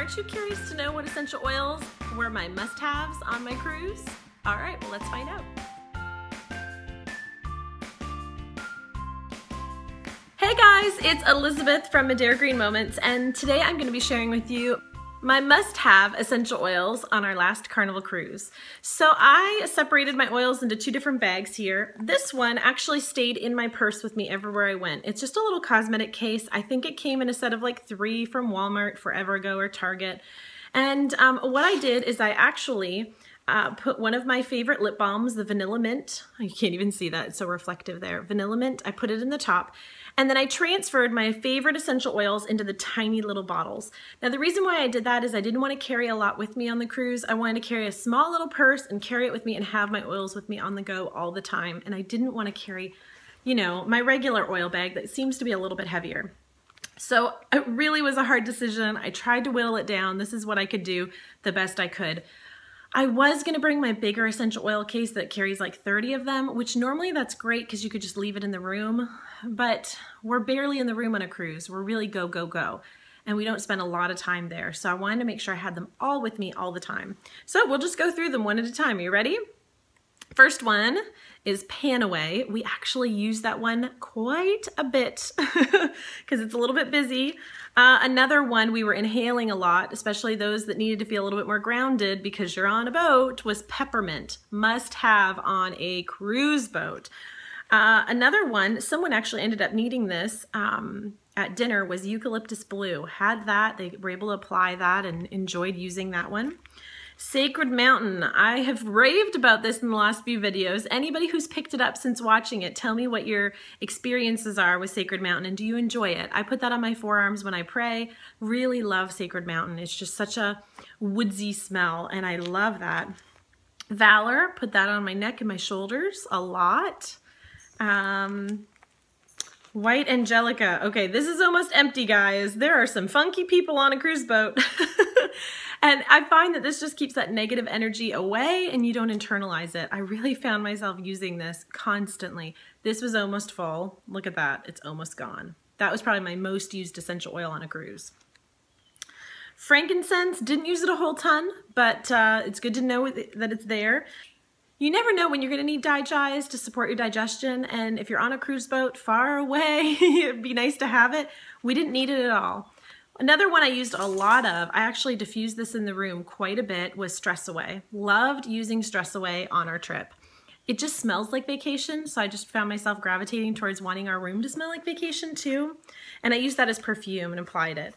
Aren't you curious to know what essential oils were my must-haves on my cruise? All right, well, let's find out. Hey guys, it's Elizabeth from Medero Green Moments, and today I'm going to be sharing with you my must-have essential oils on our last Carnival cruise. So I separated my oils into two different bags here. This one actually stayed in my purse with me everywhere I went. It's just a little cosmetic case. I think it came in a set of like 3 from Walmart, Forever Go, or Target. And what I did is I actually put one of my favorite lip balms, the Vanilla Mint. You can't even see that, it's so reflective there. Vanilla Mint, I put it in the top. And then I transferred my favorite essential oils into the tiny little bottles. Now the reason why I did that is I didn't want to carry a lot with me on the cruise. I wanted to carry a small little purse and carry it with me and have my oils with me on the go all the time. And I didn't want to carry, you know, my regular oil bag that seems to be a little bit heavier. So it really was a hard decision. I tried to whittle it down. This is what I could do the best I could. I was going to bring my bigger essential oil case that carries like 30 of them, which normally that's great because you could just leave it in the room, but we're barely in the room on a cruise. We're really go, go, go, and we don't spend a lot of time there. So I wanted to make sure I had them all with me all the time. So we'll just go through them one at a time. Are you ready? First one is Pan Away. We actually use that one quite a bit because it's a little bit busy. Another one we were inhaling a lot, especially those that needed to feel a little bit more grounded because you're on a boat, was Peppermint. Must have on a cruise boat. Another one, someone actually ended up needing this at dinner, was Eucalyptus Blue. Had that, they were able to apply that and enjoyed using that one. Sacred Mountain. I have raved about this in the last few videos. Anybody who's picked it up since watching it, tell me what your experiences are with Sacred Mountain and do you enjoy it? I put that on my forearms when I pray. Really love Sacred Mountain. It's just such a woodsy smell and I love that. Valor, put that on my neck and my shoulders a lot. White Angelica. Okay, this is almost empty, guys. There are some funky people on a cruise boat. And I find that this just keeps that negative energy away and you don't internalize it. I really found myself using this constantly. This was almost full. Look at that. It's almost gone. That was probably my most used essential oil on a cruise. Frankincense, didn't use it a whole ton, but it's good to know that it's there. You never know when you're going to need digest to support your digestion, and if you're on a cruise boat far away, it'd be nice to have it. We didn't need it at all. Another one I used a lot of, I actually diffused this in the room quite a bit, was Stress Away. Loved using Stress Away on our trip. It just smells like vacation, so I just found myself gravitating towards wanting our room to smell like vacation too. And I used that as perfume and applied it.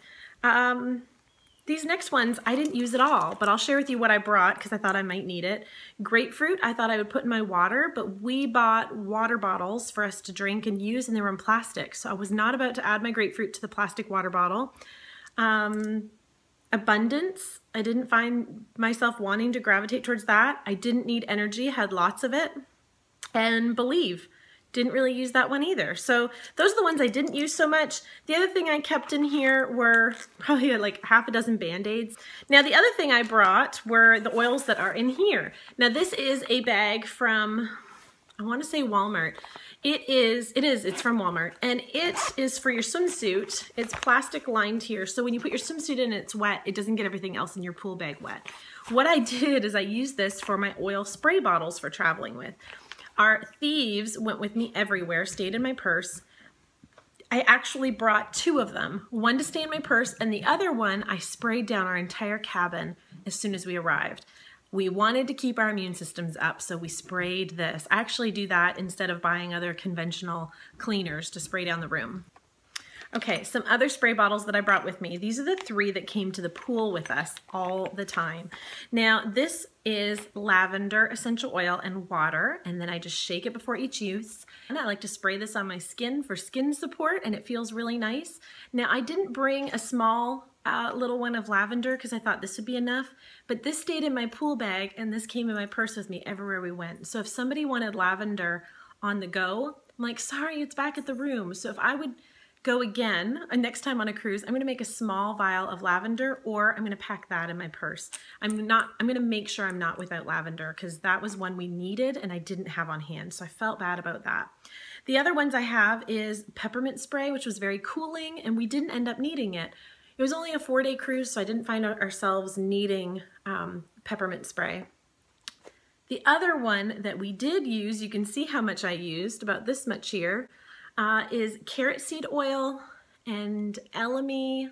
These next ones, I didn't use at all, but I'll share with you what I brought because I thought I might need it. Grapefruit, I thought I would put in my water, but we bought water bottles for us to drink and use, and they were in plastic. So I was not about to add my grapefruit to the plastic water bottle. Abundance, I didn't find myself wanting to gravitate towards that. I didn't need energy, had lots of it. And Believe. Didn't really use that one either. So those are the ones I didn't use so much. The other thing I kept in here were probably like half a dozen Band-Aids. Now the other thing I brought were the oils that are in here. Now this is a bag from, I want to say Walmart. It's from Walmart, and it is for your swimsuit. It's plastic lined here, so when you put your swimsuit in and it's wet, it doesn't get everything else in your pool bag wet. What I did is I used this for my oil spray bottles for traveling with. Our Thieves went with me everywhere, stayed in my purse. I actually brought 2 of them, one to stay in my purse, and the other one I sprayed down our entire cabin as soon as we arrived. We wanted to keep our immune systems up, so we sprayed this. I actually do that instead of buying other conventional cleaners to spray down the room. Okay, some other spray bottles that I brought with me. These are the 3 that came to the pool with us all the time. Now, this is lavender essential oil and water, and then I just shake it before each use. And I like to spray this on my skin for skin support, and it feels really nice. Now, I didn't bring a small little one of lavender because I thought this would be enough, but this stayed in my pool bag, and this came in my purse with me everywhere we went. So if somebody wanted lavender on the go, I'm like, sorry, it's back at the room. So if I would go again next time on a cruise, I'm going to make a small vial of lavender, or I'm going to pack that in my purse. I'm going to make sure I'm not without lavender because that was one we needed and I didn't have on hand, so I felt bad about that. The other ones I have is peppermint spray, which was very cooling, and we didn't end up needing it. It was only a 4-day cruise, so I didn't find ourselves needing peppermint spray. The other one that we did use, you can see how much I used, about this much here, is carrot seed oil and elemi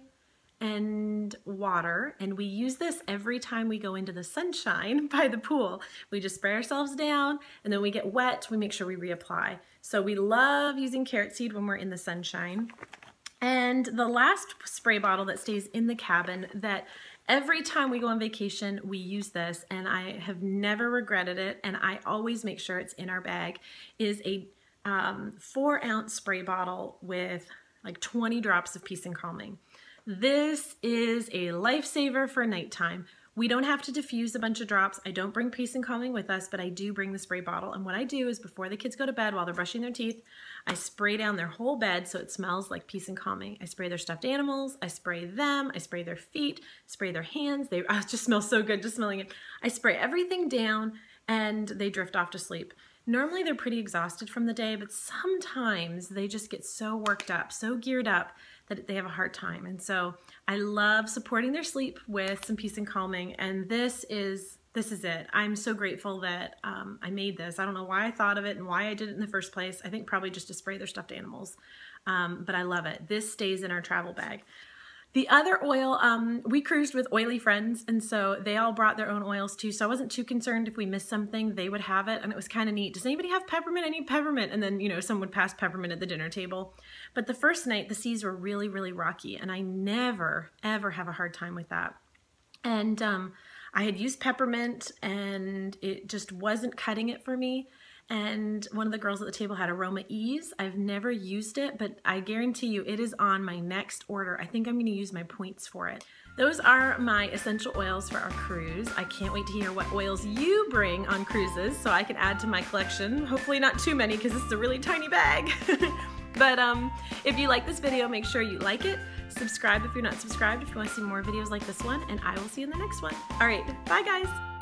and water, and we use this every time we go into the sunshine by the pool. We just spray ourselves down, and then we get wet, we make sure we reapply. So we love using carrot seed when we're in the sunshine. And the last spray bottle that stays in the cabin, that every time we go on vacation we use this, and I have never regretted it, and I always make sure it's in our bag, is a 4-ounce spray bottle with like 20 drops of Peace and Calming. This is a lifesaver for nighttime. We don't have to diffuse a bunch of drops. I don't bring Peace and Calming with us, but I do bring the spray bottle. And what I do is before the kids go to bed, while they're brushing their teeth, I spray down their whole bed so it smells like Peace and Calming. I spray their stuffed animals, I spray them, I spray their feet, spray their hands. It just smells so good just smelling it. I spray everything down and they drift off to sleep. Normally they're pretty exhausted from the day, but sometimes they just get so worked up, so geared up that they have a hard time. And so I love supporting their sleep with some Peace and Calming, and this is it. I'm so grateful that I made this. I don't know why I thought of it and why I did it in the first place. I think probably just to spray their stuffed animals, but I love it. This stays in our travel bag. The other oil, we cruised with oily friends, and so they all brought their own oils too, so I wasn't too concerned if we missed something, they would have it, and it was kind of neat. Does anybody have peppermint? I need peppermint. And then, you know, someone would pass peppermint at the dinner table. But the first night, the seas were really, really rocky, and I never, ever have a hard time with that. And I had used peppermint, and it just wasn't cutting it for me. And one of the girls at the table had Aroma Ease. I've never used it, but I guarantee you it is on my next order. I think I'm going to use my points for it. Those are my essential oils for our cruise. I can't wait to hear what oils you bring on cruises so I can add to my collection. Hopefully not too many because it's a really tiny bag. But if you like this video, make sure you like it. Subscribe if you're not subscribed if you want to see more videos like this one, and I will see you in the next one. All right, bye guys.